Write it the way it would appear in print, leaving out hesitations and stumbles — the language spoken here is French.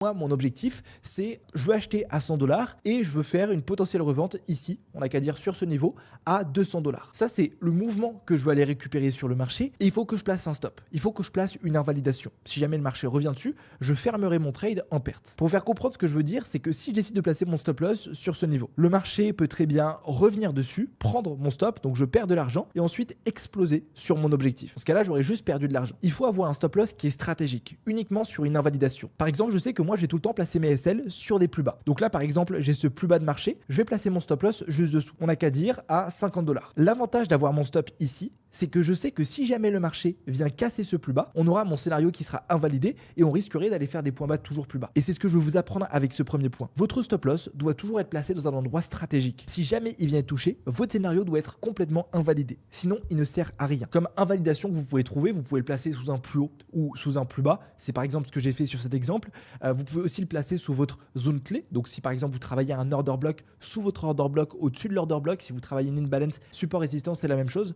Moi, mon objectif, c'est je veux acheter à 100 dollars et je veux faire une potentielle revente ici, on n'a qu'à dire sur ce niveau, à 200 dollars. Ça, c'est le mouvement que je veux aller récupérer sur le marché et il faut que je place un stop. Il faut que je place une invalidation. Si jamais le marché revient dessus, je fermerai mon trade en perte. Pour vous faire comprendre ce que je veux dire, c'est que si je décide de placer mon stop loss sur ce niveau, le marché peut très bien revenir dessus, prendre mon stop, donc je perds de l'argent et ensuite exploser sur mon objectif. Dans ce cas-là, j'aurais juste perdu de l'argent. Il faut avoir un stop loss qui est stratégique, uniquement sur une invalidation. Par exemple, je sais que moi, je vais tout le temps placer mes SL sur des plus bas. Donc là, par exemple, j'ai ce plus bas de marché, je vais placer mon stop loss juste dessous. On n'a qu'à dire à 50 dollars. L'avantage d'avoir mon stop ici, c'est que je sais que si jamais le marché vient casser ce plus bas, on aura mon scénario qui sera invalidé et on risquerait d'aller faire des points bas toujours plus bas. Et c'est ce que je veux vous apprendre avec ce premier point. Votre stop loss doit toujours être placé dans un endroit stratégique. Si jamais il vient être touché, votre scénario doit être complètement invalidé. Sinon, il ne sert à rien. Comme invalidation que vous pouvez trouver, vous pouvez le placer sous un plus haut ou sous un plus bas. C'est par exemple ce que j'ai fait sur cet exemple. Vous pouvez aussi le placer sous votre zone clé. Donc si par exemple vous travaillez un order block sous votre order block, au-dessus de l'order block, si vous travaillez une imbalance, support résistance, c'est la même chose.